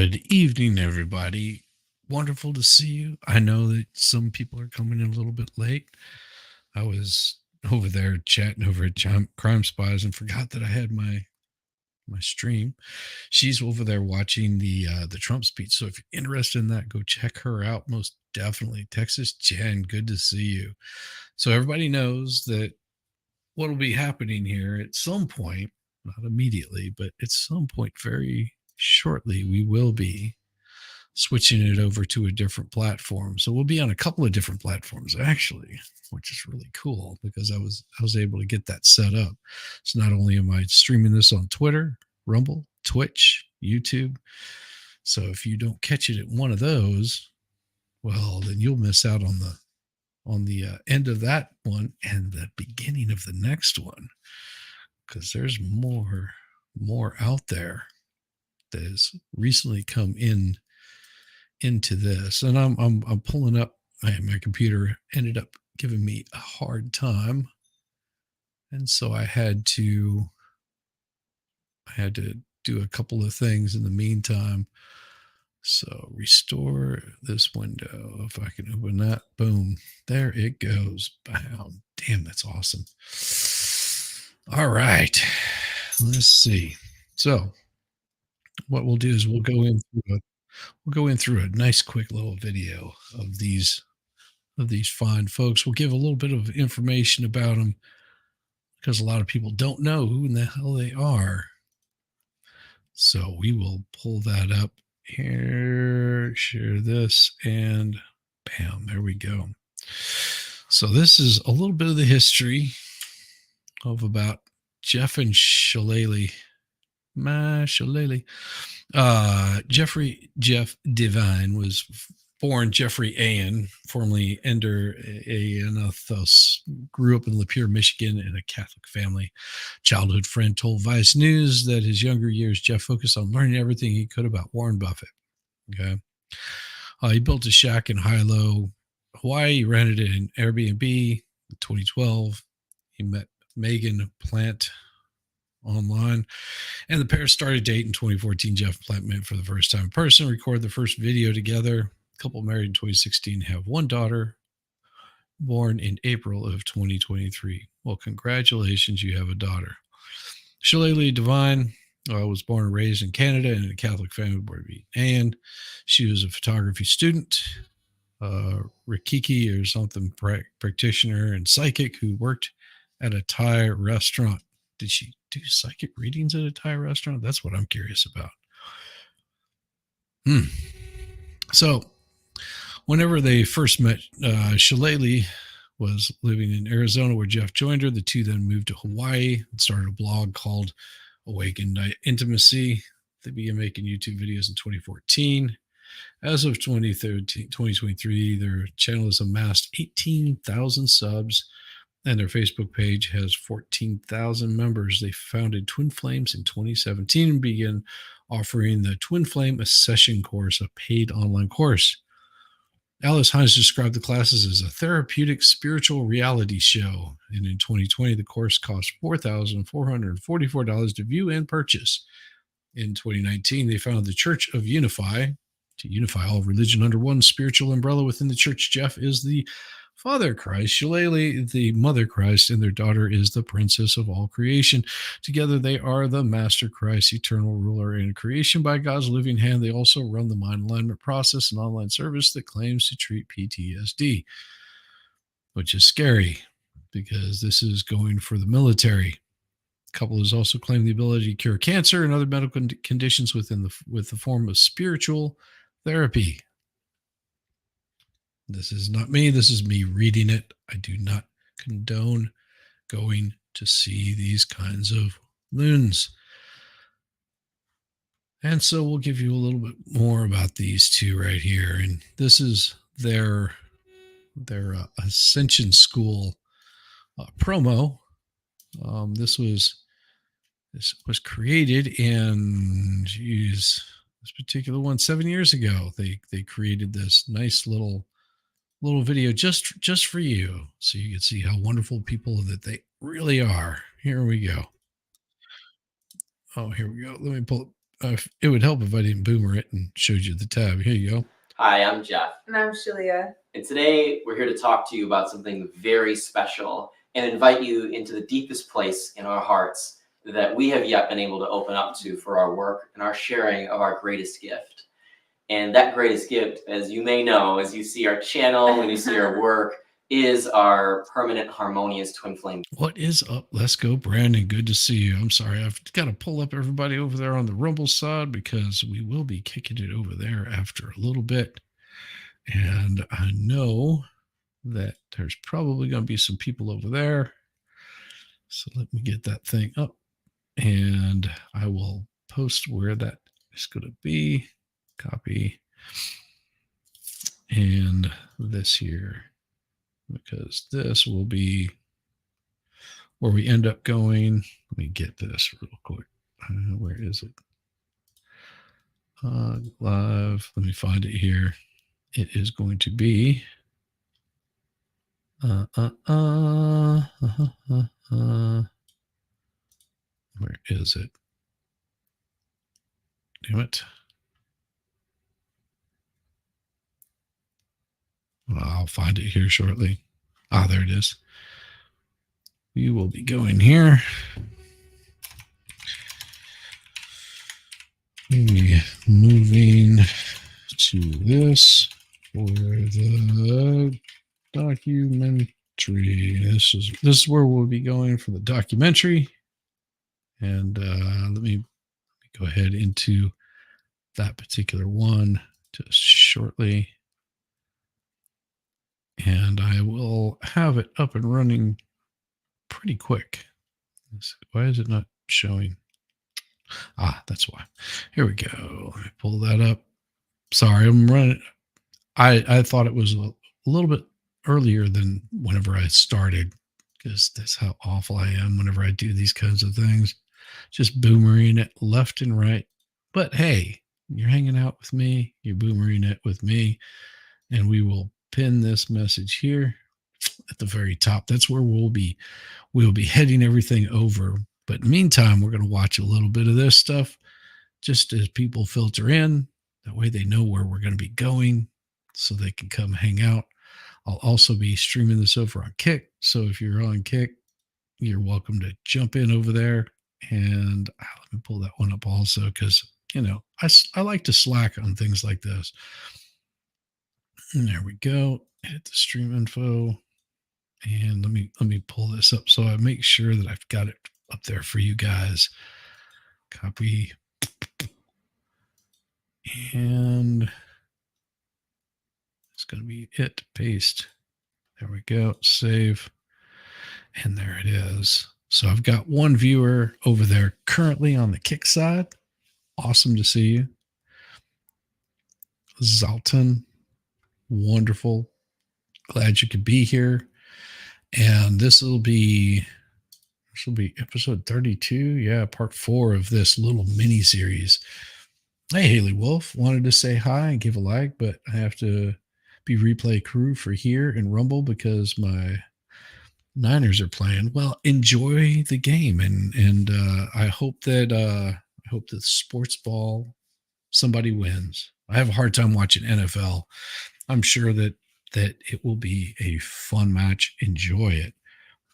Good evening, everybody. Wonderful to see you. I know that some people are coming in a little bit late. I was over there chatting over at Crime Spies and forgot that I had my stream. She's over there watching the Trump speech. So if you're interested in that, go check her out. Most definitely, Texas Jen. Good to see you. So everybody knows that what will be happening here at some point, not immediately, but at some point very shortly, we will be switching it over to a different platform. So we'll be on a couple of different platforms actually, which is really cool because I was able to get that set up. So not only am I streaming this on Twitter, Rumble, Twitch, YouTube. So if you don't catch it at one of those, well, then you'll miss out on the end of that one and the beginning of the next one because there's more out there that has recently come into this. And I'm pulling up. My computer ended up giving me a hard time, and so I had to do a couple of things in the meantime. So restore this window. If I can open that, boom, there it goes. Bam. Damn, that's awesome. All right, let's see. So what we'll do is we'll go in through a nice quick little video of these fine folks. We'll give a little bit of information about them because a lot of people don't know who in the hell they are. So we will pull that up here, share this, and bam, there we go. So this is a little bit of the history of about Jeff and Shaleia. Jeff Divine was born Jeffrey Ayan, formerly Ender Ayanthos, grew up in Lapeer, Michigan, in a Catholic family. Childhood friend told Vice News that his younger years, Jeff focused on learning everything he could about Warren Buffett. Okay. He built a shack in Hilo, Hawaii. He rented it in Airbnb in 2012. He met Megan Plant online, and the pair started dating in 2014. Jeff Plant met for the first time in person, recorded the first video together. Couple married in 2016, have one daughter born in April of 2023. Well, congratulations, you have a daughter. Shaleia Divine was born and raised in Canada in a Catholic family, and she was a photography student, Rikiki or something practitioner and psychic who worked at a Thai restaurant. Did she do psychic readings at a Thai restaurant? That's what I'm curious about. So whenever they first met, Shaleia was living in Arizona where Jeff joined her. The two then moved to Hawaii and started a blog called Awakened Intimacy. They began making YouTube videos in 2014. As of 2023, their channel has amassed 18,000 subs, and their Facebook page has 14,000 members. They founded Twin Flames in 2017 and began offering the Twin Flame Ascension course, a paid online course. Alice Hines described the classes as a therapeutic spiritual reality show. And in 2020, the course cost $4,444 to view and purchase. In 2019, they founded the Church of Unify to unify all religion under one spiritual umbrella. Within the church, Jeff is the Father Christ, Shaleia the Mother Christ, and their daughter is the Princess of all creation. Together, they are the Master Christ, eternal ruler in creation by God's living hand. They also run the mind alignment process, an online service that claims to treat PTSD, which is scary because this is going for the military. The couple has also claimed the ability to cure cancer and other medical conditions with the form of spiritual therapy. This is not me. This is me reading it. I do not condone going to see these kinds of loons. And so we'll give you a little bit more about these two right here. And this is their Ascension School promo. This was created in, this particular one 7 years ago. They created this nice little video just for you, so you can see how wonderful people that they really are. Here we go. Oh, here we go. Let me pull it would help if I didn't boomer it and showed you the tab. Here you go. Hi, I'm Jeff. And I'm Shaleia. And today we're here to talk to you about something very special and invite you into the deepest place in our hearts that we have yet been able to open up to for our work and our sharing of our greatest gift. And that greatest gift, as you may know, as you see our channel, when you see our work, is our permanent harmonious twin flame. What is up? Let's go, Brandon. Good to see you. I'm sorry, I've got to pull up everybody over there on the Rumble side because we will be kicking it over there after a little bit. And I know that there's probably going to be some people over there. So let me get that thing up and I will post where that is going to be. Copy. And this here, because this will be where we end up going. Let me get this real quick. Where is it? Live. Let me find it here. It is going to be where is it? Damn it. Well, I'll find it here shortly. Ah, there it is. We will be going here. Moving to this for the documentary. This is where we'll be going for the documentary. And let me go ahead into that particular one just shortly. And I will have it up and running pretty quick. Why is it not showing? Ah, that's why. Here we go. Let me pull that up. Sorry, I'm running. I thought it was a little bit earlier than whenever I started, because that's how awful I am whenever I do these kinds of things. Just boomering it left and right. But hey, you're hanging out with me. You're boomering it with me. And we will pin this message here at the very top. That's where we'll be heading everything over. But in the meantime, we're going to watch a little bit of this stuff just as people filter in. That way they know where we're going to be going so they can come hang out. I'll also be streaming this over on Kick. So if you're on Kick, you're welcome to jump in over there. And let me pull that one up also because, I like to slack on things like this. And there we go. Hit the stream info. And let me pull this up so I make sure that I've got it up there for you guys. Copy. And it's going to be it. Paste. There we go. Save. And there it is. So I've got one viewer over there currently on the Kick side. Awesome to see you. Zalton. Wonderful. Glad you could be here. And this will be episode 32. Yeah, part 4 of this little mini series. Hey, Haley Wolf, wanted to say hi and give a like, but I have to be replay crew for here in Rumble because my Niners are playing. Well, enjoy the game, and I hope that sports ball somebody wins. I have a hard time watching NFL. I'm sure that it will be a fun match. Enjoy it.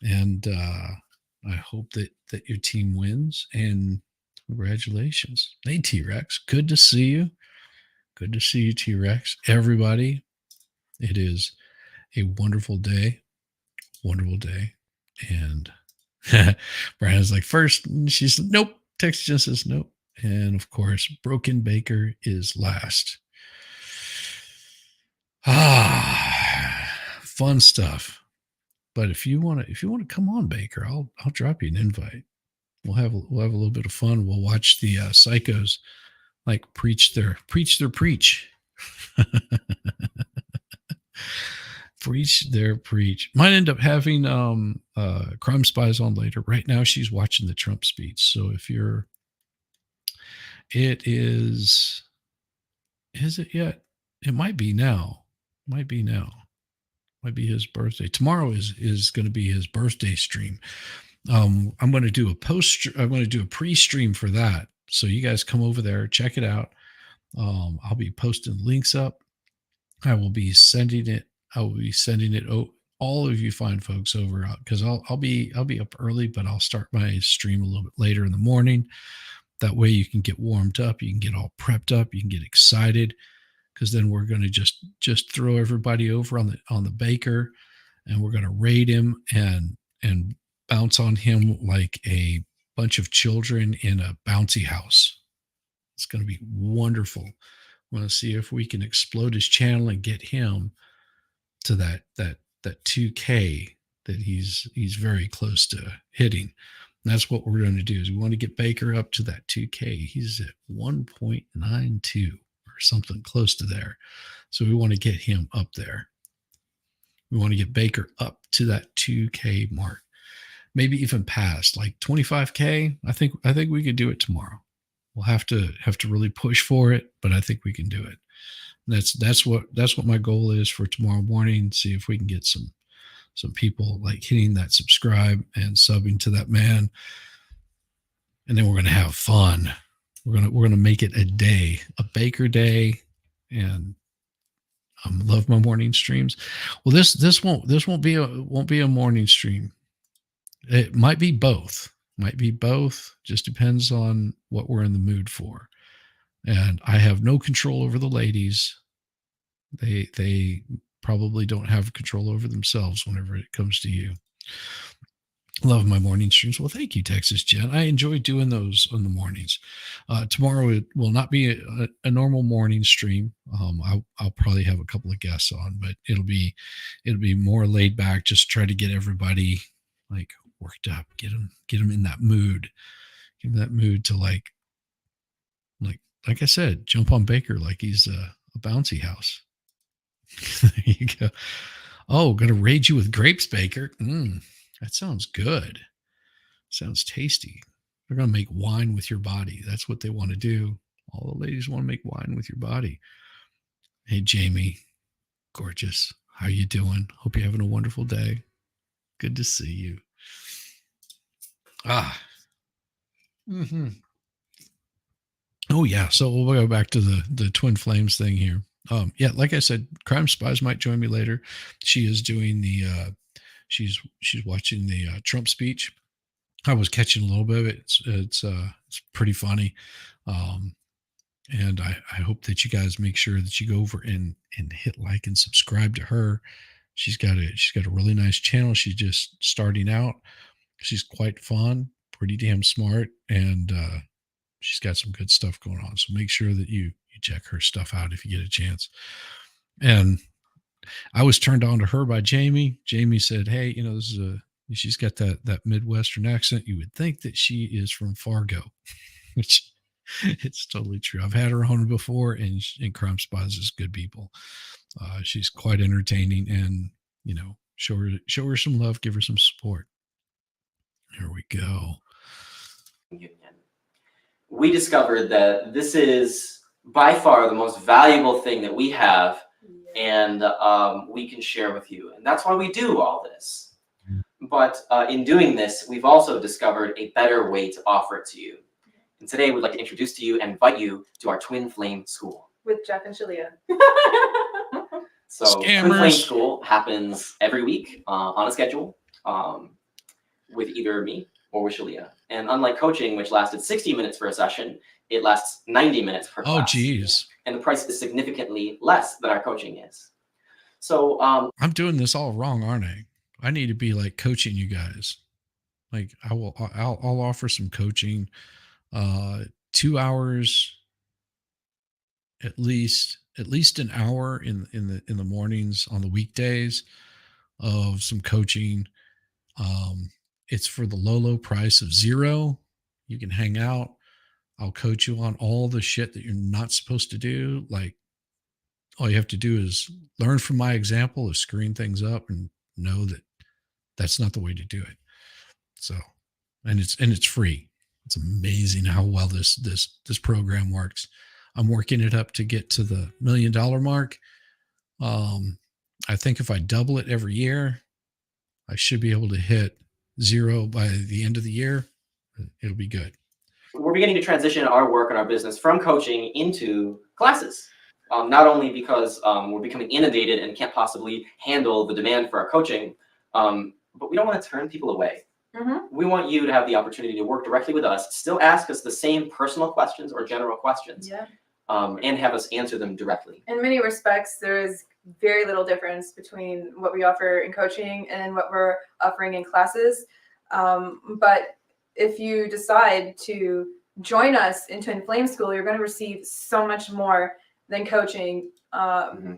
And I hope that your team wins. And congratulations. Hey, T-Rex. Good to see you. Good to see you, T-Rex. Everybody, it is a wonderful day. Wonderful day. And Brian's like, first, she's nope. Text just says nope. And of course, Broken Baker is last. Fun stuff. But if you want to come on, Baker, I'll drop you an invite. We'll have a little bit of fun. We'll watch the psychos like preach their preach. Preach their preach. Might end up having Crime Spies on later. Right now she's watching the Trump speech. So if you're is it yet? It might be now. Might be his birthday. Tomorrow is going to be his birthday stream. I'm going to do a pre-stream for that. So you guys come over there, check it out. I'll be posting links up. I will be sending it. I will be sending it. All of you fine folks over because I'll be up early, but I'll start my stream a little bit later in the morning. That way you can get warmed up, you can get all prepped up, you can get excited, because then we're going to just throw everybody over on the baker, and we're going to raid him and bounce on him like a bunch of children in a bouncy house. It's going to be wonderful. I want to see if we can explode his channel and get him to that 2K that he's very close to hitting. And that's what we're going to do is we want to get Baker up to that 2K. He's at 1.92 or something close to there. So we want to get him up there. We want to get Baker up to that 2K mark. Maybe even past like 25K. I think we could do it tomorrow. We'll have to really push for it, but I think we can do it. That's what my goal is for tomorrow morning. See if we can get some people like hitting that subscribe and subbing to that man, and then we're gonna have fun. We're gonna make it a Baker day, and I love my morning streams. Well, this won't be a morning stream. It might be both. Just depends on what we're in the mood for. And I have no control over the ladies. They probably don't have control over themselves whenever it comes to you. Love my morning streams. Well, thank you, Texas Jen. I enjoy doing those in the mornings. Tomorrow it will not be a normal morning stream. I'll probably have a couple of guests on, but it'll be more laid back. Just try to get everybody like worked up, get them in that mood, give them that mood to like I said, jump on Baker like he's a bouncy house. There you go. Oh, gonna raid you with grapes, Baker. That sounds good. Sounds tasty. They're gonna make wine with your body. That's what they want to do. All the ladies want to make wine with your body. Hey, Jamie, gorgeous. How you doing? Hope you're having a wonderful day. Good to see you. Mm-hmm. Oh yeah. So we'll go back to the twin flames thing here. Yeah, like I said, Crime Spies might join me later. She is doing the she's watching the Trump speech. I was catching a little bit of it. It's pretty funny. And I hope that you guys make sure that you go over and hit like and subscribe to her. She's got a really nice channel. She's just starting out. She's quite fun, pretty damn smart, and she's got some good stuff going on. So make sure that you check her stuff out if you get a chance. And I was turned on to her by Jamie. Jamie said, "Hey, she's got that Midwestern accent. You would think that she is from Fargo," which it's totally true. I've had her on before, and Crime Spies is good people. She's quite entertaining, and show her some love, give her some support. Here we go. We discovered that this is by far the most valuable thing that we have, and we can share with you. And that's why we do all this. But in doing this, we've also discovered a better way to offer it to you. And today we'd like to introduce to you and invite you to our Twin Flame School. With Jeff and Shaleia. So Scammers. Twin Flame School happens every week on a schedule with either me or with Shaleia. And unlike coaching, which lasted 60 minutes for a session, it lasts 90 minutes per class. Oh, geez. And the price is significantly less than our coaching is. So I'm doing this all wrong, aren't I? I need to be like coaching you guys. Like I'll offer some coaching, 2 hours, at least an hour in the mornings on the weekdays of some coaching. It's for the low price of $0. You can hang out. I'll coach you on all the shit that you're not supposed to do. Like all you have to do is learn from my example of screwing things up and know that that's not the way to do it. So, and it's free. It's amazing how well this program works. I'm working it up to get to the $1 million mark. I think if I double it every year, I should be able to hit $0 by the end of the year. It'll be good. we're beginning to transition our work and our business from coaching into classes. Not only because we're becoming inundated and can't possibly handle the demand for our coaching, but we don't want to turn people away. We want you to have the opportunity to work directly with us, still ask us the same personal questions or general questions, and have us answer them directly. In many respects, there is very little difference between what we offer in coaching and what we're offering in classes. But if you decide to join us in Twin Flame School, you're going to receive so much more than coaching,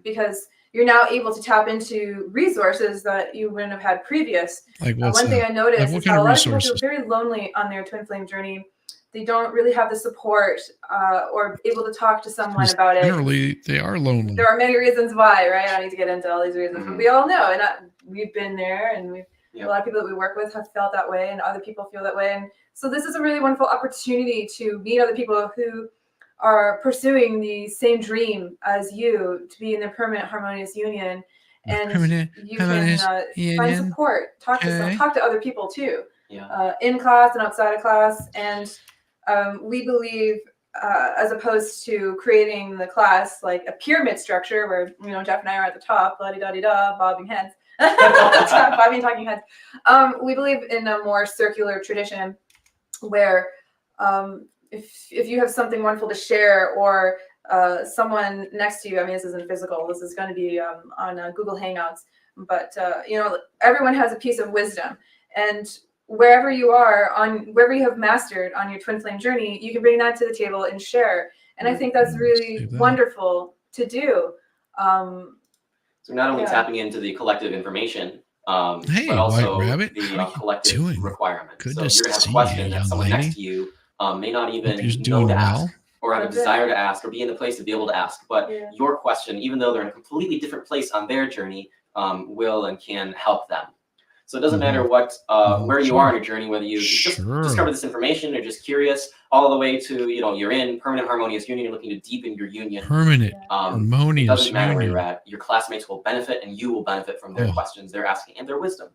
because you're now able to tap into resources that you wouldn't have had previous. Like one thing I noticed is how a lot of people feel resources? very lonely on their Twin Flame journey. They don't really have the support or able to talk to someone about it. Generally, they are lonely. There are many reasons why, right? I don't need to get into all these reasons, but we all know, and we've been there, and a lot of people that we work with have felt that way, and other people feel that way. And so this is a really wonderful opportunity to meet other people who are pursuing the same dream as you, to be in the permanent harmonious union. And you can find support, talk to other people too, in class and outside of class. And we believe, as opposed to creating the class like a pyramid structure where, Jeff and I are at the top, la-di-da-di-da, bobbing heads, bobbing talking heads. We believe in a more circular tradition where if you have something wonderful to share, or someone next to you, I mean, this isn't physical, this is going to be on Google Hangouts, but everyone has a piece of wisdom, and wherever you are, wherever you have mastered on your Twin Flame journey, you can bring that to the table and share. And I think that's really wonderful to do. So not only tapping into the collective information, but also the collective requirement. Good so you're going to have a question that someone next to you may not even know to ask, or have a desire to ask, or be in the place to be able to ask. But your question, even though they're in a completely different place on their journey, will and can help them. So it doesn't matter what where you are in your journey, whether you just discover this information or just curious, all the way to you're in permanent harmonious union, you're looking to deepen your union. Permanent harmonious. It doesn't matter where you're at. Your classmates will benefit, and you will benefit from their questions they're asking and their wisdom.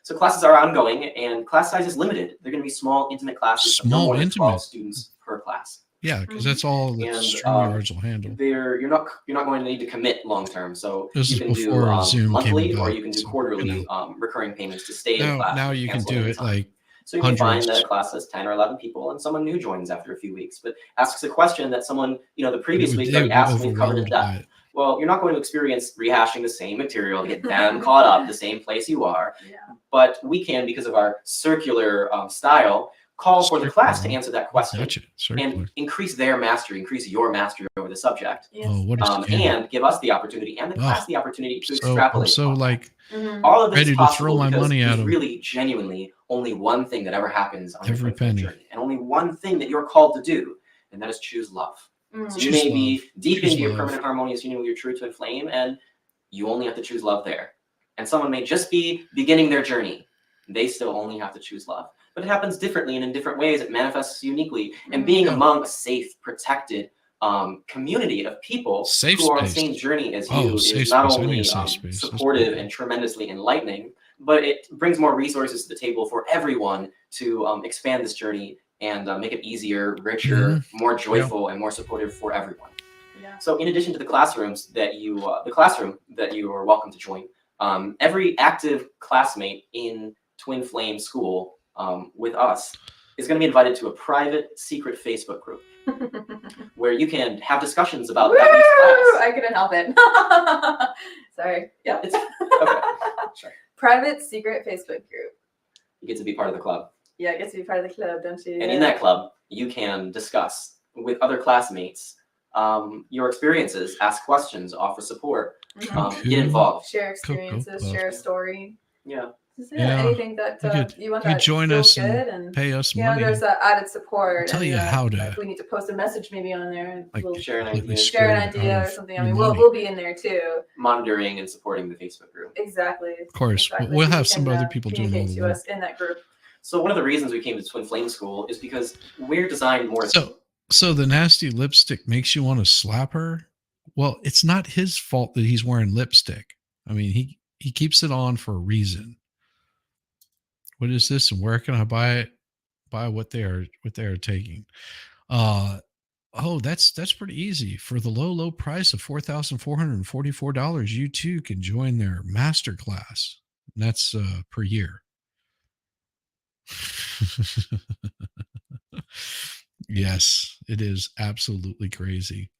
So classes are ongoing, and class size is limited. They're going to be small, intimate classes, no more than 12 students per class. Yeah, because that's all the StreamYards will handle. You're not going to need to commit long term. So this you can do monthly, or you can do quarterly recurring payments to stay in class. Now you can do it like so you can find that a class has 10 or 11 people, and someone new joins after a few weeks, but asks a question that someone the previous week already asked me covered in depth. Well, you're not going to experience rehashing the same material to get them caught up the same place you are. But we can, because of our circular style, call for the class to answer that question and increase their mastery, increase your mastery over the subject, and give us the opportunity and the class the opportunity to extrapolate. So like all of this is possible throw my money at there's them. Really genuinely only one thing that ever happens on every your penny journey, and only one thing that you're called to do, and that is choose love. So you may be deep into your permanent harmonious union with your true twin flame, and you only have to choose love there. And someone may just be beginning their journey. They still only have to choose love. But it happens differently and in different ways. It manifests uniquely. And being among a safe, protected community of people who are on the same journey as you is not only supportive and tremendously enlightening, but it brings more resources to the table for everyone to expand this journey and make it easier, richer, more joyful, and more supportive for everyone. So in addition to the classrooms that the classroom that you are welcome to join, every active classmate in Twin Flame School with us is going to be invited to a private, secret Facebook group where you can have discussions about that week's class. I couldn't help it. Sorry. Yeah, it's okay. Sure. Private, secret Facebook group. You get to be part of the club. Yeah, I get to be part of the club, don't you? And in that club, you can discuss with other classmates your experiences, ask questions, offer support, get involved. Share experiences, share a story. Yeah. Anything that you want to join us and pay us money. There's added support. I'll tell you how to. If we need to post a message maybe on there, we'll share an idea or something. I mean, we'll be in there too, monitoring and supporting the Facebook group. Exactly. Of course, we'll have some other people doing it to us in that group. So one of the reasons we came to Twin Flame School is because we're designed more. So the nasty lipstick makes you want to slap her. Well, it's not his fault that he's wearing lipstick. I mean, he keeps it on for a reason. What is this and where can I buy it? by what they are taking. That's pretty easy. For the low price of $4,444, you too can join their master class. And that's per year. Yes, it is absolutely crazy.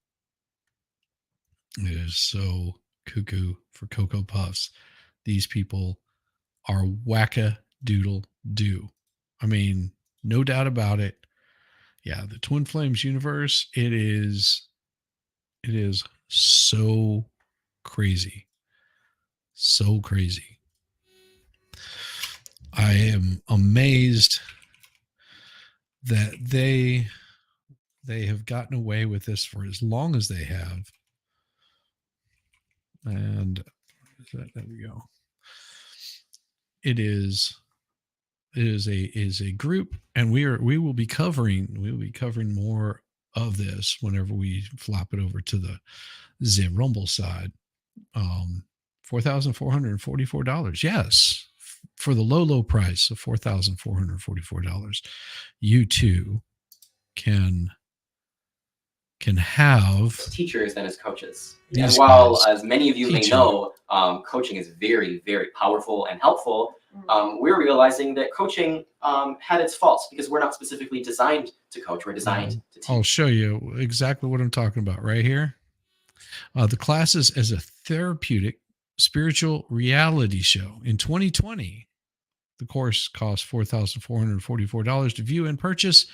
It is so cuckoo for Cocoa Puffs. These people are wacka-doodle do. I mean, no doubt about it. Yeah, the Twin Flames universe, it is so crazy. So crazy. I am amazed that they have gotten away with this for as long as they have. And there we go. It is a group, and we will be covering more of this whenever we flop it over to the Rumble side. $4,444. Yes, for the low price of $4,444, you too can have teachers and as coaches. And while, as many of you may know, coaching is very, very powerful and helpful, we're realizing that coaching had its faults because we're not specifically designed to coach. We're designed to teach. I'll show you exactly what I'm talking about right here. The classes as a therapeutic spiritual reality show. In 2020, the course cost $4,444 to view and purchase.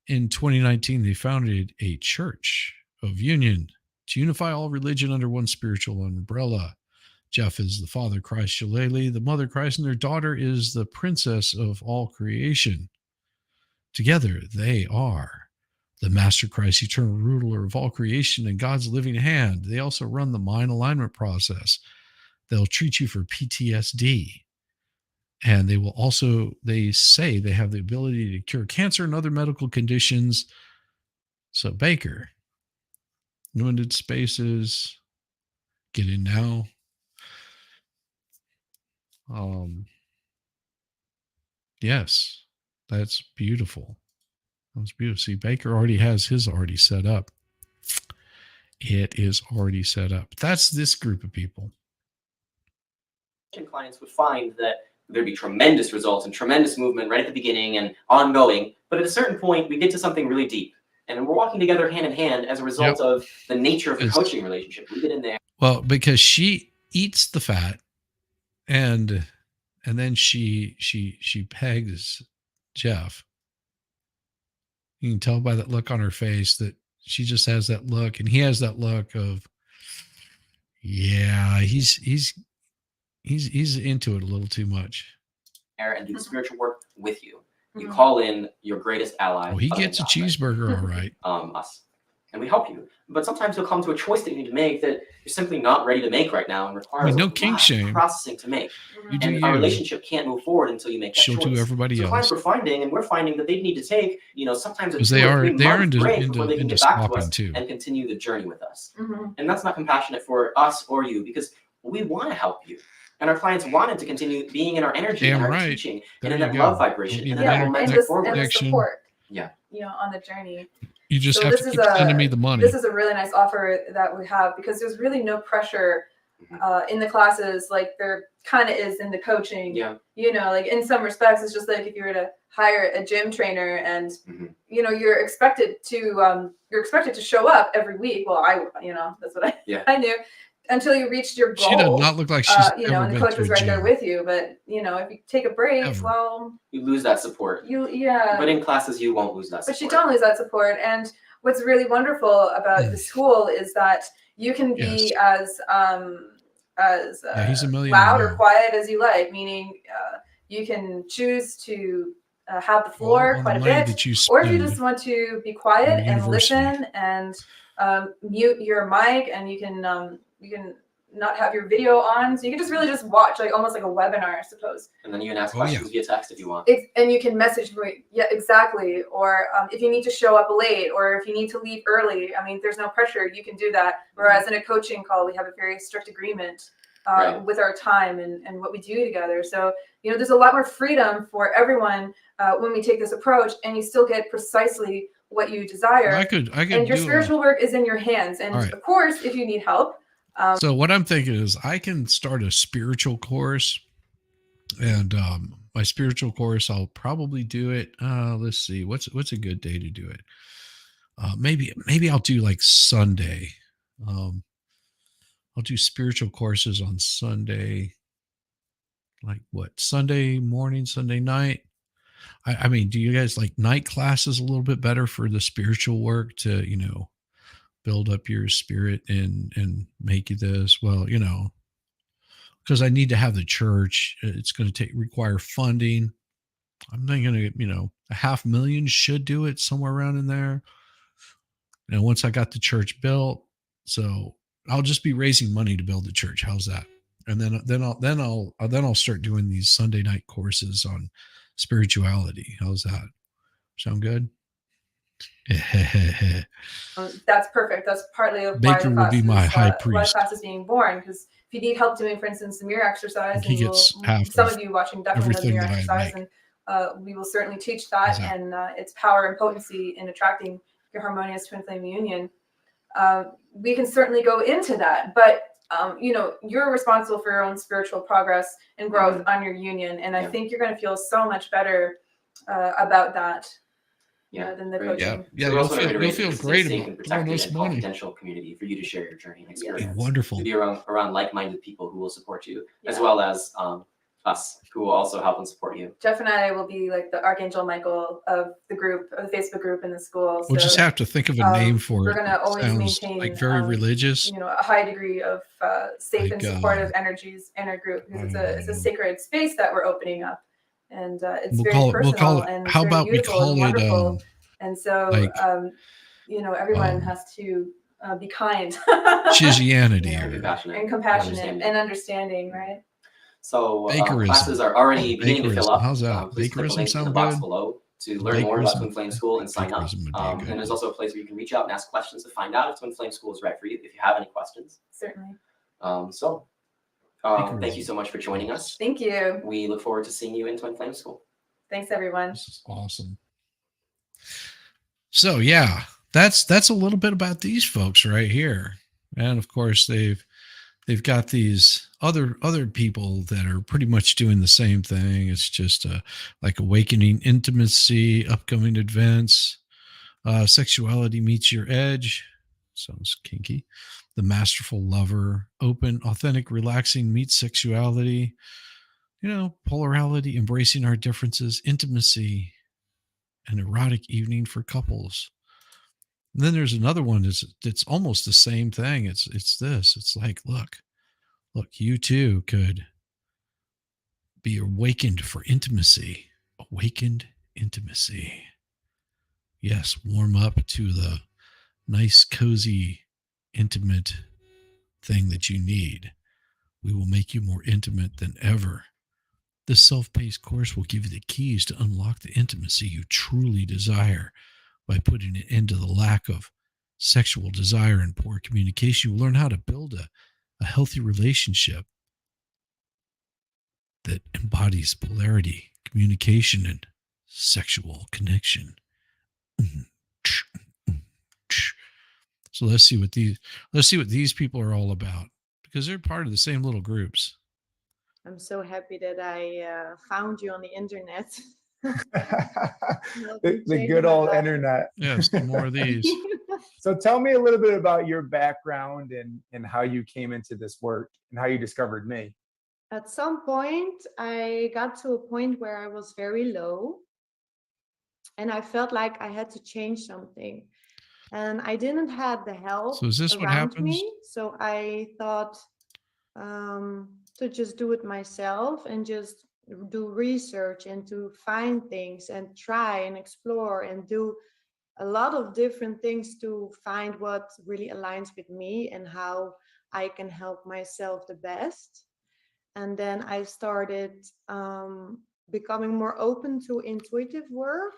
In 2019, they founded a church of union to unify all religion under one spiritual umbrella. Jeff is the father Christ, Shaleia, the mother Christ, and their daughter is the princess of all creation. Together, they are the Master Christ, eternal ruler of all creation and God's living hand. They also run the mind alignment process. They'll treat you for PTSD. And they will also, they say they have the ability to cure cancer and other medical conditions. So Baker, limited spaces, get in now. Yes, that's beautiful. That's beautiful. See, Baker already has his already set up. It is already set up. That's this group of people. Clients would find that there'd be tremendous results and tremendous movement right at the beginning and ongoing. But at a certain point, we get to something really deep. And we're walking together hand in hand as a result of the nature of the coaching relationship. We get in there. Well, because she eats the fat and then she pegs Jeff. You can tell by that look on her face that she just has that look, and he has that look of, yeah, he's into it a little too much. And do the spiritual work with you. You call in your greatest ally. Oh, he gets a cheeseburger, all right. Us. And we help you. But sometimes you'll come to a choice that you need to make that you're simply not ready to make right now and requires no kink shame processing to make. And our relationship can't move forward until you make that choice. She'll do everybody else. Clients we're finding that they need to take, sometimes a 2 they or are 3 month break into, before they can into get back to us too. And continue the journey with us. And that's not compassionate for us or you, because we want to help you. And our clients wanted to continue being in our energy and our teaching and in that love vibration. And the support. Yeah. On the journey. You just have to keep sending me the money. This is a really nice offer that we have because there's really no pressure in the classes like there kind of is in the coaching. Yeah. Like in some respects, it's just like if you were to hire a gym trainer and you're expected to show up every week. Well, that's what I knew. Until you reached your goal. She does not look like she's and the coach was right there with you. But if you take a break, well, you lose that support. But in classes, you won't lose that support. But you don't lose that support. And what's really wonderful about the school is that you can be as loud or quiet as you like. Meaning, you can choose to have the floor quite a bit, or if you just want to be quiet and listen and mute your mic, and you can not have your video on, so you can just watch, like almost like a webinar, I suppose. And then you can ask questions via text if you want. And you can message me, exactly. Or if you need to show up late, or if you need to leave early, there's no pressure. You can do that. Whereas in a coaching call, we have a very strict agreement with our time and what we do together. So, there's a lot more freedom for everyone when we take this approach, and you still get precisely what you desire. I could and your do spiritual work is in your hands. And of course, if you need help. So what I'm thinking is I can start a spiritual course, and my spiritual course, I'll probably do it. Let's see, what's a good day to do it? Maybe I'll do like Sunday. I'll do spiritual courses on Sunday, like what, Sunday morning, Sunday night. I mean, do you guys like night classes a little bit better for the spiritual work to, build up your spirit and make you this? Well, because I need to have the church. It's going to require funding. I'm thinking, $500,000 should do it, somewhere around in there. And once I got the church built, so I'll just be raising money to build the church. How's that? And then I'll start doing these Sunday night courses on spirituality. How's that? Sound good? That's perfect. That's partly of Baker will be my high priest. Why the class is being born, because if you need help doing, for instance, the mirror exercise, he gets half some of you watching definitely know the mirror exercise, and we will certainly teach that and its power and potency in attracting your harmonious twin flame union. We can certainly go into that, but you're responsible for your own spiritual progress and growth on your union, and I think you're going to feel so much better about that. Than the coaching. You'll feel great about this confidential community for you to share your journey and experience. Wonderful. To be around like-minded people who will support you, as well as us, who will also help and support you. Jeff and I will be like the Archangel Michael of the group, of the Facebook group in the school. We'll just have to think of a name for it. We're going to always maintain like very religious. A high degree of safe and supportive energies in our group, because it's a sacred space that we're opening up. And it's very personal. We'll call it, and how about we call it? And so, everyone has to be kind. Christianity. And compassionate and understanding, right? So classes are already beginning to fill up. How's that? Please click the link in the box below to learn more about Twin Flame School and sign up. And there's also a place where you can reach out and ask questions to find out if Twin Flame School is right for you, if you have any questions. Certainly. Thank you so much for joining us. Thank you. We look forward to seeing you in Twin Flame School. Thanks, everyone. This is awesome. So that's a little bit about these folks right here. And of course they've got these other people that are pretty much doing the same thing. It's just like awakening intimacy, upcoming events, sexuality meets your edge. Sounds kinky. The masterful lover, open, authentic, relaxing meets sexuality, polarity, embracing our differences, intimacy, an erotic evening for couples. And then there's another one that's almost the same thing. It's this. It's like, look, you too could be awakened for intimacy. Awakened intimacy. Yes, warm up to the nice, cozy, intimate thing that you need. We will make you more intimate than ever. This self-paced course will give you the keys to unlock the intimacy you truly desire by putting an end to the lack of sexual desire and poor communication. You will learn how to build a healthy relationship that embodies polarity, communication, and sexual connection. So let's see what these people are all about, because they're part of the same little groups. I'm so happy that I found you on the internet. the good old internet. Yes, more of these. So tell me a little bit about your background and how you came into this work and how you discovered me. At some point, I got to a point where I was very low and I felt like I had to change something. And I didn't have the help so is this around what happens? me. So I thought to just do it myself and just do research and to find things and try and explore and do a lot of different things to find what really aligns with me and how I can help myself the best. And then I started becoming more open to intuitive work,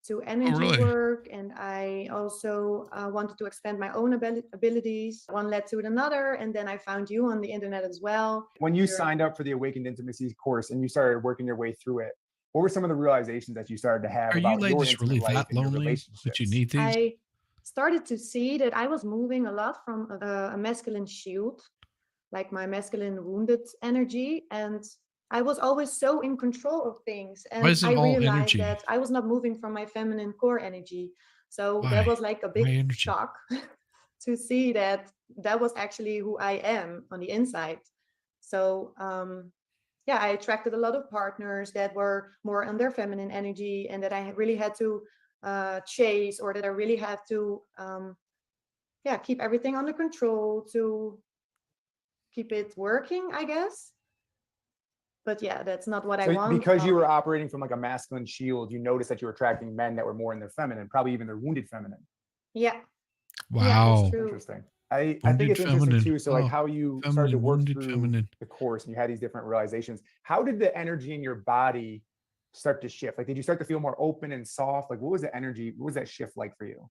to energy really? work, and I also wanted to expand my own abilities. One led to another, and then I found you on the internet as well. When you Sure. signed up for the Awakened Intimacy course and you started working your way through it, what were some of the realizations that you started to have Are you about your ladies intimate really life that and your lonely relationships? that you need these? I started to see that I was moving a lot from a masculine shield, like my masculine wounded energy, and I was always so in control of things, Why and is it I all realized energy? that I was not moving from my feminine core energy. So that Why? was like a Why big energy? shock to see that that was actually who I am on the inside. So yeah, I attracted a lot of partners that were more on their feminine energy, and that I really had to chase, or that I really had to yeah, keep everything under control to keep it working, I guess. But yeah, that's not what I So want. because you were operating from like a masculine shield, you noticed that you were attracting men that were more in their feminine, probably even their wounded feminine. Yeah, yeah, that's Wow. true. Interesting. I think Wounded it's interesting feminine. too. So like Oh, how you started to feminine, work wounded through feminine. the course and you had these different realizations. How did the energy in your body start to shift? Like, did you start to feel more open and soft? Like, what was the energy? What was that shift like for you?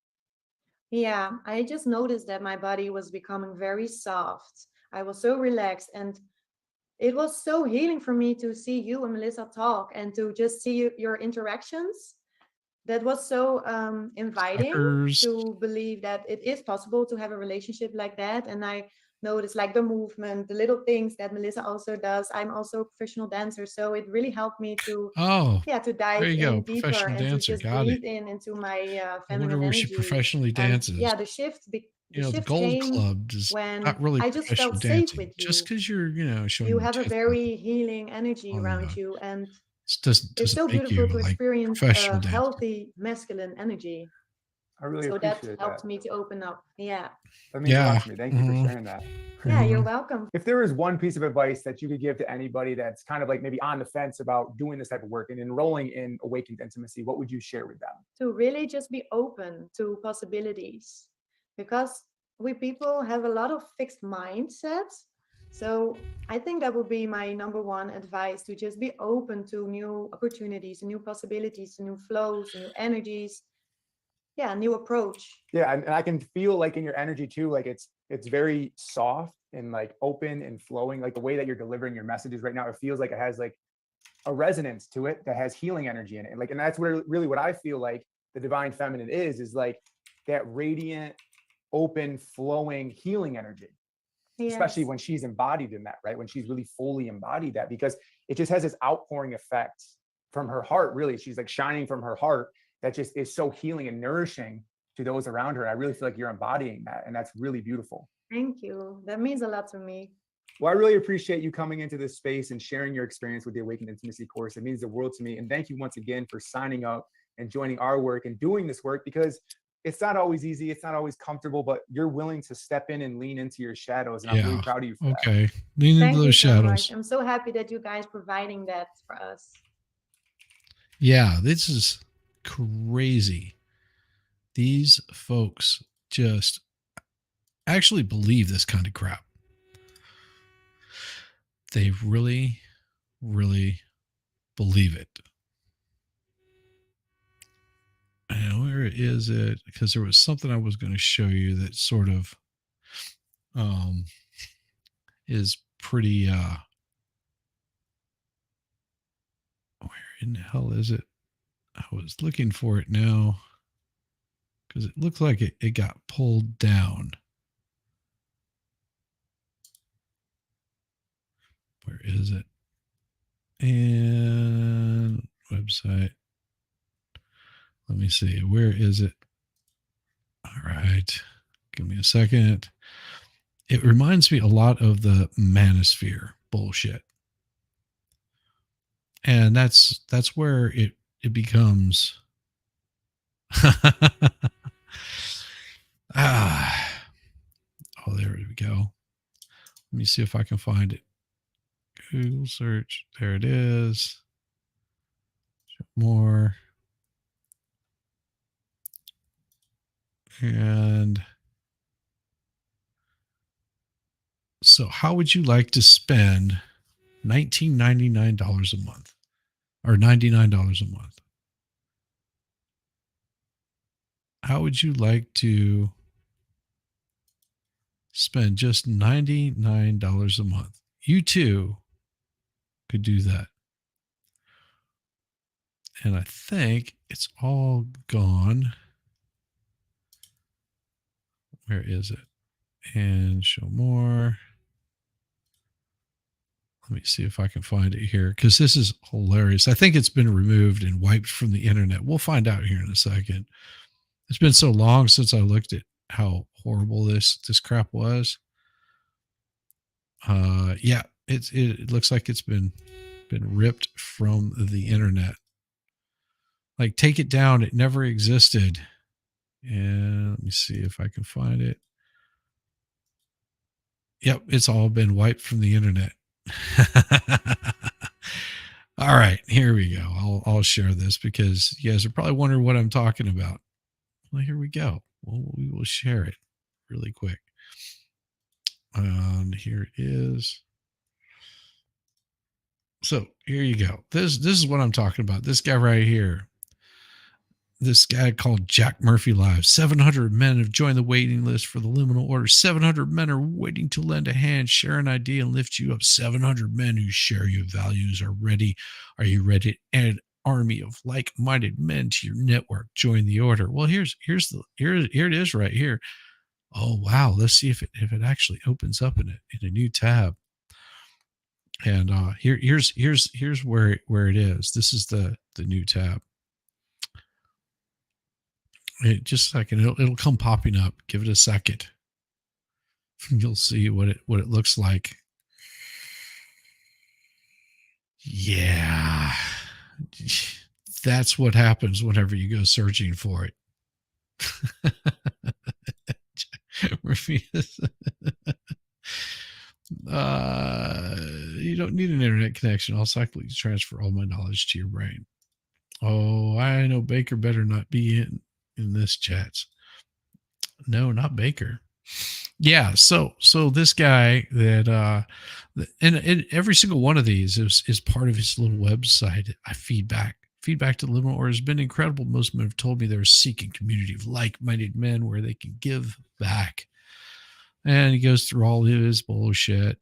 Yeah, I just noticed that my body was becoming very soft. I was so relaxed, and it was so healing for me to see you and Melissa talk, and to just see your interactions. That was so inviting Suckers. to believe that it is possible to have a relationship like that. And I noticed like the movement, the little things that Melissa also does. I'm also a professional dancer, so it really helped me to, Oh, yeah, to there dive you go. in deeper Professional and to dancer. just Got it. breathe in into my I wonder feminine where she energy. professionally And dances. yeah, the You know, the shift Gold came Club is when not really I just felt professional safe dancing. with Just you. because you're, you know, showing You your have a tits all very healing energy the around time. you, and It doesn't it's so make beautiful you to like experience professional a dancer. healthy masculine energy. I really So that appreciate helped that. me to open up. Yeah. That means a lot Yeah. to me. Thank you for sharing that. Yeah, you're welcome. If there is one piece of advice that you could give to anybody that's kind of like maybe on the fence about doing this type of work and enrolling in Awakened Intimacy, what would you share with them? To really just be open to possibilities, because we people have a lot of fixed mindsets. So I think that would be my number one advice, to just be open to new opportunities, new possibilities, new flows, new energies. Yeah, new approach. Yeah, and I can feel like in your energy too, like it's very soft and like open and flowing. Like the way that you're delivering your messages right now, it feels like it has like a resonance to it that has healing energy in it. And like, and that's where really what I feel like the divine feminine is like that radiant, open, flowing, healing energy. Yes. Especially when she's embodied in that, right? When she's really fully embodied that, because it just has this outpouring effect from her heart. Really, she's like shining from her heart that just is so healing and nourishing to those around her. And I really feel like you're embodying that, and that's really beautiful. Thank you. That means a lot to me. Well, I really appreciate you coming into this space and sharing your experience with the Awakened Intimacy course. It means the world to me. And thank you once again for signing up and joining our work and doing this work, because it's not always easy. It's not always comfortable, but you're willing to step in and lean into your shadows. And I'm really proud of you for that. Okay. Lean into those shadows. Much. I'm so happy that you guys providing that for us. Yeah, this is crazy. These folks just actually believe this kind of crap. They really, really believe it. And where is it? Because there was something I was going to show you that sort of is pretty where in the hell is it? I was looking for it now because it looks like it got pulled down. Where is it? And website. Let me see. Where is it? All right. Give me a second. It reminds me a lot of the manosphere bullshit. And that's where it becomes oh, there we go. Let me see if I can find it. Google search. There it is. More. And so how would you like to spend $19.99 a month or $99 a month? how would you like to spend just $99 a month? You too could do that. And I think it's all gone. Where is it? And show more. Let me see if I can find it here, because this is hilarious. I think it's been removed and wiped from the internet. We'll find out here in a second. It's been so long since I looked at how horrible this crap was. Yeah, it looks like it's been ripped from the internet. Like, take it down. It never existed. And let me see if I can find it. Yep, it's all been wiped from the internet. All right, here we go. I'll share this because you guys are probably wondering what I'm talking about. Well, here we go. Well, we will share it really quick. And here it is. So here you go. This is what I'm talking about. This guy right here. This guy called Jack Murphy Live. 700 men have joined the waiting list for the liminal order. 700 men are waiting to lend a hand, share an idea, and lift you up. 700 men who share your values are ready. Are you ready to add an army of like-minded men to your network? Join the order. Well, here it is right here. Oh wow! Let's see if it actually opens up in a new tab. And here's where it is. This is the new tab. Just a second, it'll come popping up. Give it a second. You'll see what it looks like. Yeah, that's what happens whenever you go searching for it. You don't need an internet connection. I'll cyclically transfer all my knowledge to your brain. Oh, I know Baker better not be in this chat. No, not Baker. Yeah, so this guy that and every single one of these is part of his little website. I feedback to the liminal order has been incredible. Most men have told me they're seeking community of like-minded men where they can give back. And he goes through all his bullshit.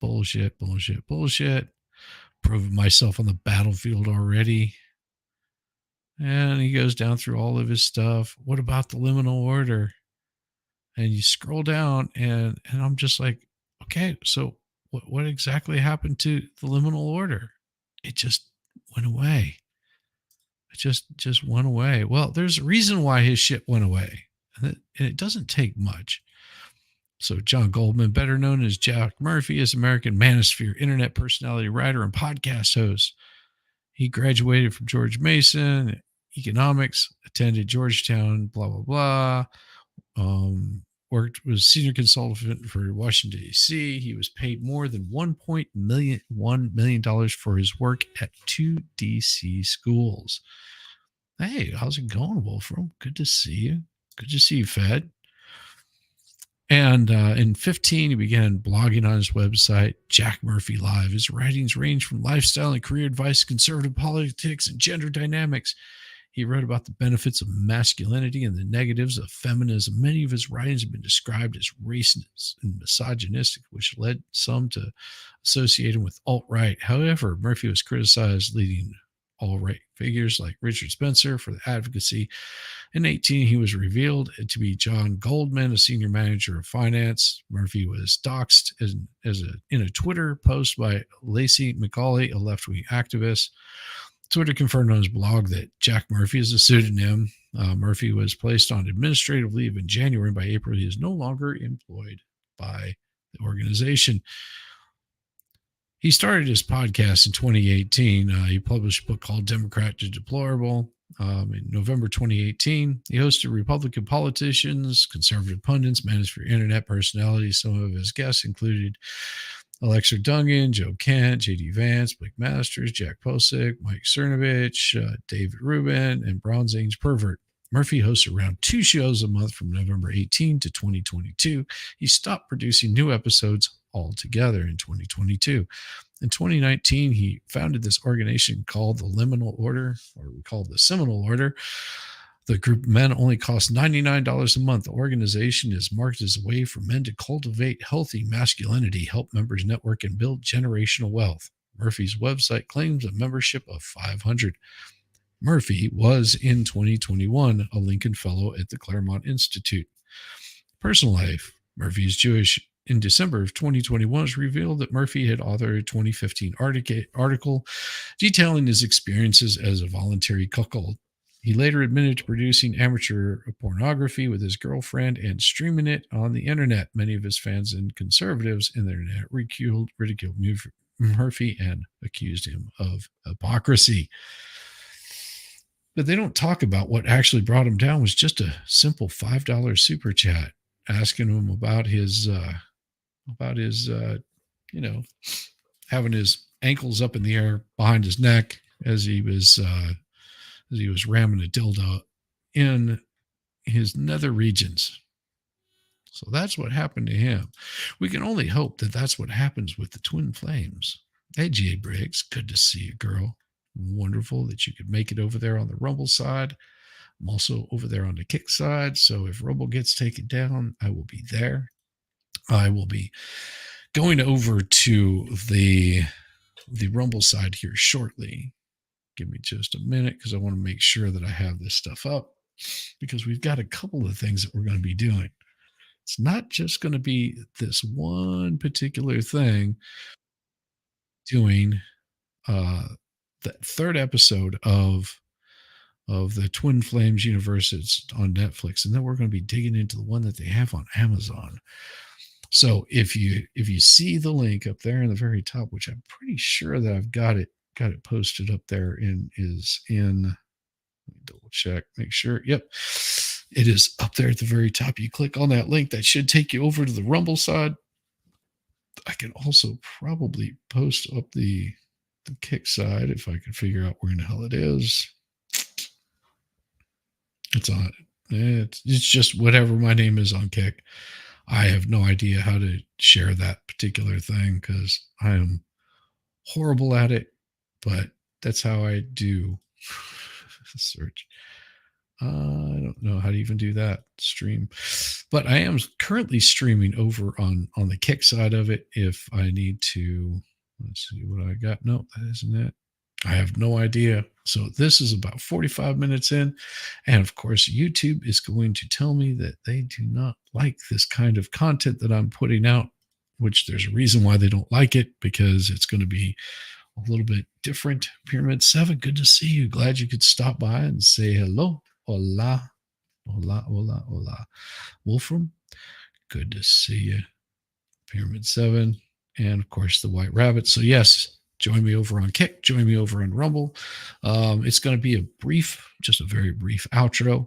Proving myself on the battlefield already. And he goes down through all of his stuff. What about the liminal order? And you scroll down and I'm just like, okay, so what exactly happened to the liminal order? It just went away. It just went away. Well, there's a reason why his shit went away. And it doesn't take much. So John Goldman, better known as Jack Murphy, is American manosphere, internet personality, writer, and podcast host. He graduated from George Mason, economics, attended Georgetown, blah, blah, blah. Worked was senior consultant for Washington, D.C. He was paid more than $1 million for his work at 2 D.C. schools. Hey, how's it going, Wolfram? Good to see you. Good to see you, Fed. And in 2015, he began blogging on his website, Jack Murphy Live. His writings range from lifestyle and career advice, conservative politics, and gender dynamics. He wrote about the benefits of masculinity and the negatives of feminism. Many of his writings have been described as racist and misogynistic, which led some to associate him with alt-right. However, Murphy was criticized, leading alt-right figures like Richard Spencer for the advocacy. In 2018, he was revealed to be John Goldman, a senior manager of finance. Murphy was doxxed in a Twitter post by Lacey McCauley, a left-wing activist. Twitter confirmed on his blog that Jack Murphy is a pseudonym. Murphy was placed on administrative leave in January. By April, he is no longer employed by the organization. He started his podcast in 2018. He published a book called Democrat to Deplorable. In November 2018, he hosted Republican politicians, conservative pundits, manosphere internet personalities. Some of his guests included Alexa Dungan, Joe Kent, J.D. Vance, Blake Masters, Jack Posick, Mike Cernovich, David Rubin, and Bronze Age Pervert. Murphy hosts around 2 shows a month from November 18 to 2022. He stopped producing new episodes altogether in 2022. In 2019, he founded this organization called the Liminal Order, or we call it the Seminole Order. The group of men only costs $99 a month. The organization is marketed as a way for men to cultivate healthy masculinity, help members network, and build generational wealth. Murphy's website claims a membership of 500. Murphy was in 2021 a Lincoln Fellow at the Claremont Institute. Personal life. Murphy is Jewish. In December of 2021, it was revealed that Murphy had authored a 2015 article detailing his experiences as a voluntary cuckold. He later admitted to producing amateur pornography with his girlfriend and streaming it on the internet. Many of his fans and conservatives in the internet ridiculed Murphy and accused him of hypocrisy. But they don't talk about what actually brought him down was just a simple $5 super chat asking him about his having his ankles up in the air behind his neck as he was ramming a dildo in his nether regions. So that's what happened to him. We can only hope that that's what happens with the twin flames. Hey, G.A. Briggs, good to see you, girl. Wonderful that you could make it over there on the Rumble side. I'm also over there on the Kick side. So if Rumble gets taken down, I will be there. I will be going over to the Rumble side here shortly. Give me just a minute because I want to make sure that I have this stuff up because we've got a couple of things that we're going to be doing. It's not just going to be this one particular thing. Doing the third episode of the Twin Flames universe. It's on Netflix, and then we're going to be digging into the one that they have on Amazon. So if you see the link up there in the very top, which I'm pretty sure that I've got it posted up there let me double check, make sure. Yep. It is up there at the very top. You click on that link, that should take you over to the Rumble side. I can also probably post up the Kick side if I can figure out where in the hell it is. It's on. It's just whatever my name is on Kick. I have no idea how to share that particular thing because I am horrible at it, but that's how I do search. I don't know how to even do that stream, but I am currently streaming over on the Kick side of it. If I need to, let's see what I got. No, that isn't it. I have no idea. So this is about 45 minutes in. And of course, YouTube is going to tell me that they do not like this kind of content that I'm putting out, which there's a reason why they don't like it, because it's going to be a little bit different. Pyramid 7, good to see you. Glad you could stop by and say hello. Hola. Hola, hola, hola. Wolfram, good to see you. Pyramid 7. And of course, the White Rabbit. So yes, join me over on Kick. Join me over on Rumble. It's going to be just a very brief outro.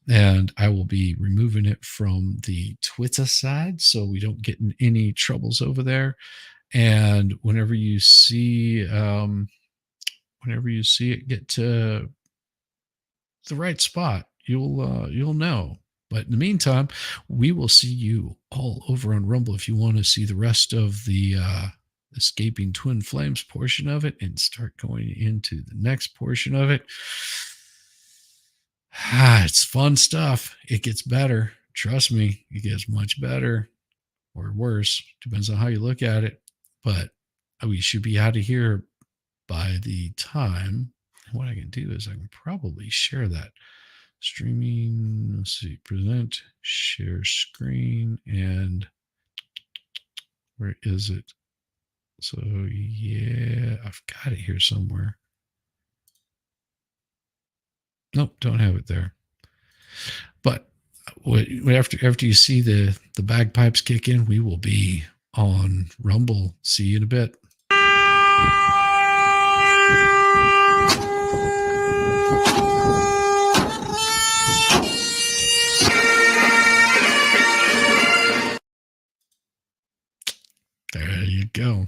And I will be removing it from the Twitter side so we don't get in any troubles over there. And whenever you see it get to the right spot, you'll know. But in the meantime, we will see you all over on Rumble if you want to see the rest of the Escaping Twin Flames portion of it and start going into the next portion of it. It's fun stuff. It gets better. Trust me, it gets much better or worse. Depends on how you look at it. But we should be out of here by the time. What I can do is I can probably share that. Streaming, let's see, present, share screen, and where is it? So yeah, I've got it here somewhere. Nope, don't have it there. But after you see the bagpipes kick in, we will be on Rumble. See you in a bit. There you go.